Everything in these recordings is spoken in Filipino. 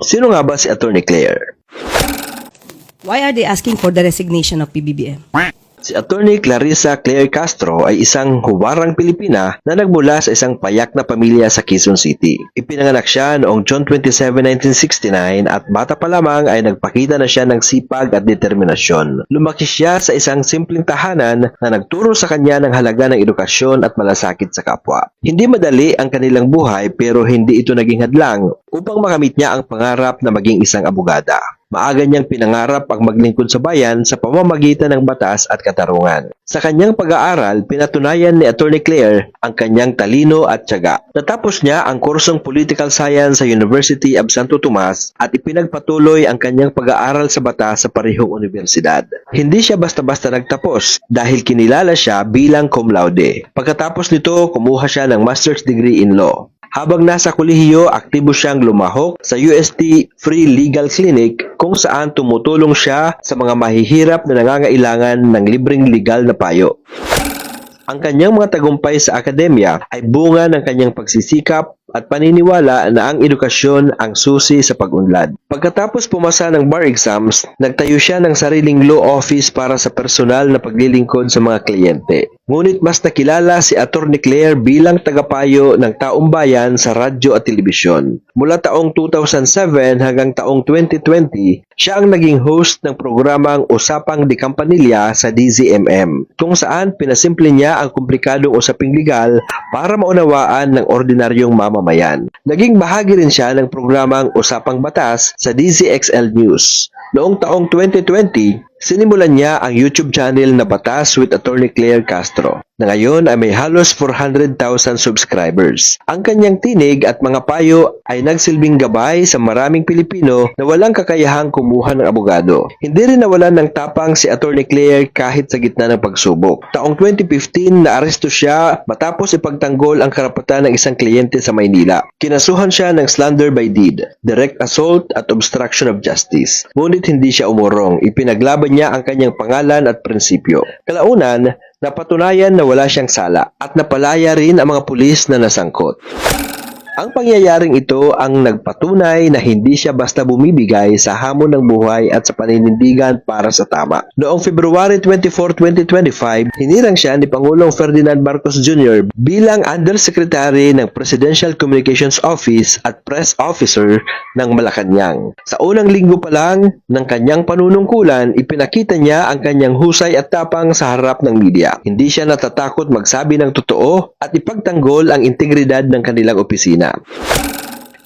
Sino nga ba si Attorney Claire? Why are they asking for the resignation of PBBM? Si Attorney Clarissa Claire Castro ay isang huwarang Pilipina na nagmula sa isang payak na pamilya sa Quezon City. Ipinanganak siya noong June 27, 1969 at bata pa lamang ay nagpakita na siya ng sipag at determinasyon. Lumaki siya sa isang simpleng tahanan na nagturo sa kanya ng halaga ng edukasyon at malasakit sa kapwa. Hindi madali ang kanilang buhay pero hindi ito naging hadlang upang makamit niya ang pangarap na maging isang abogada. Maaga niyang pinangarap ang maglingkod sa bayan sa pamamagitan ng batas at katarungan. Sa kanyang pag-aaral, pinatunayan ni Attorney Claire ang kanyang talino at tiyaga. Natapos niya ang kursong Political Science sa University of Santo Tomas at ipinagpatuloy ang kanyang pag-aaral sa batas sa parehong universidad. Hindi siya basta-basta nagtapos dahil kinilala siya bilang cum laude. Pagkatapos nito, kumuha siya ng master's degree in law. Habang nasa kolehiyo, aktibo siyang lumahok sa UST Free Legal Clinic kung saan tumutulong siya sa mga mahihirap na nangangailangan ng libreng legal na payo. Ang kanyang mga tagumpay sa akademya ay bunga ng kanyang pagsisikap at paniniwala na ang edukasyon ang susi sa pag-unlad. Pagkatapos pumasa ng bar exams, nagtayo siya ng sariling law office para sa personal na paglilingkod sa mga kliyente. Ngunit mas nakilala si Attorney Claire bilang tagapayo ng taong bayan sa radyo at telebisyon. Mula taong 2007 hanggang taong 2020, siya ang naging host ng programang Usapang Di Campanilla sa DZMM, kung saan pinasimple niya ang komplikadong usaping legal para maunawaan ng ordinaryong mamamayan. Naging bahagi rin siya ng programang Usapang Batas sa DZXL News. Noong taong 2020, sinimulan niya ang YouTube channel na Batas with Attorney Claire Castro, na ngayon ay may halos 400,000 subscribers. Ang kanyang tinig at mga payo ay nagsilbing gabay sa maraming Pilipino na walang kakayahang kumuha ng abogado. Hindi rin nawalan ng tapang si Attorney Claire kahit sa gitna ng pagsubok. Taong 2015, naaresto siya matapos ipagtanggol ang karapatan ng isang kliyente sa Maynila. Kinasuhan siya ng slander by deed, direct assault at obstruction of justice. Ngunit hindi siya umurong. Ipinaglaban niya ang kanyang pangalan at prinsipyo. Kalaunan, napatunayan na wala siyang sala at napalaya rin ang mga pulis na nasangkot. Ang pangyayaring ito ang nagpatunay na hindi siya basta bumibigay sa hamon ng buhay at sa paninindigan para sa tama. Noong February 24, 2025, hinirang siya ni Pangulong Ferdinand Marcos Jr. bilang Undersecretary ng Presidential Communications Office at Press Officer ng Malacanang. Sa unang linggo pa lang ng kanyang panunungkulan, ipinakita niya ang kanyang husay at tapang sa harap ng media. Hindi siya natatakot magsabi ng totoo at ipagtanggol ang integridad ng kanilang opisina.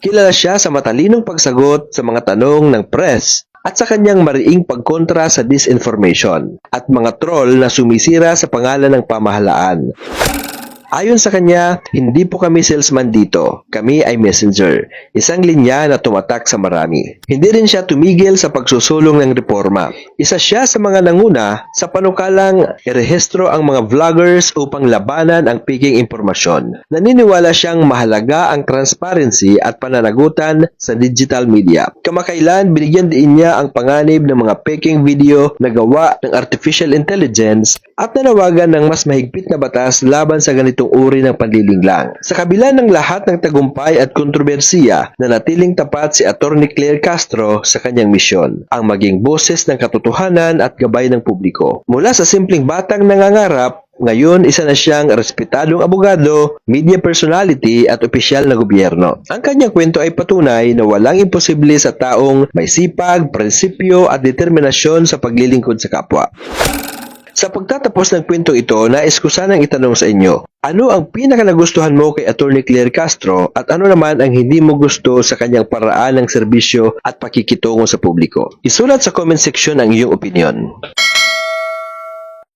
Kilala siya sa matalinong pagsagot sa mga tanong ng press at sa kanyang mariing pagkontra sa disinformation at mga troll na sumisira sa pangalan ng pamahalaan. Ayon sa kanya, hindi po kami salesman dito. Kami ay messenger. Isang linya na tumatak sa marami. Hindi rin siya tumigil sa pagsusulong ng reforma. Isa siya sa mga nanguna sa panukalang irehistro ang mga vloggers upang labanan ang peking impormasyon. Naniniwala siyang mahalaga ang transparency at pananagutan sa digital media. Kamakailan, binigyan din niya ang panganib ng mga peking video na gawa ng artificial intelligence at nanawagan ng mas mahigpit na batas laban sa ganitong uri ng panlilinglang. Sa kabila ng lahat ng tagumpay at kontrobersiya, nanatiling tapat si Attorney Claire Castro sa kanyang misyon, ang maging boses ng katotohanan at gabay ng publiko. Mula sa simpleng batang nangangarap, ngayon isa na siyang respetadong abogado, media personality at opisyal na gobyerno. Ang kanyang kwento ay patunay na walang imposible sa taong may sipag, prinsipyo at determinasyon sa paglilingkod sa kapwa. Sa pagtatapos ng kwentong ito, nais ko sanang itanong sa inyo, ano ang pinaka-nagustuhan mo kay Attorney Claire Castro at ano naman ang hindi mo gusto sa kanyang paraan ng serbisyo at pakikitungo sa publiko? Isulat sa comment section ang iyong opinion.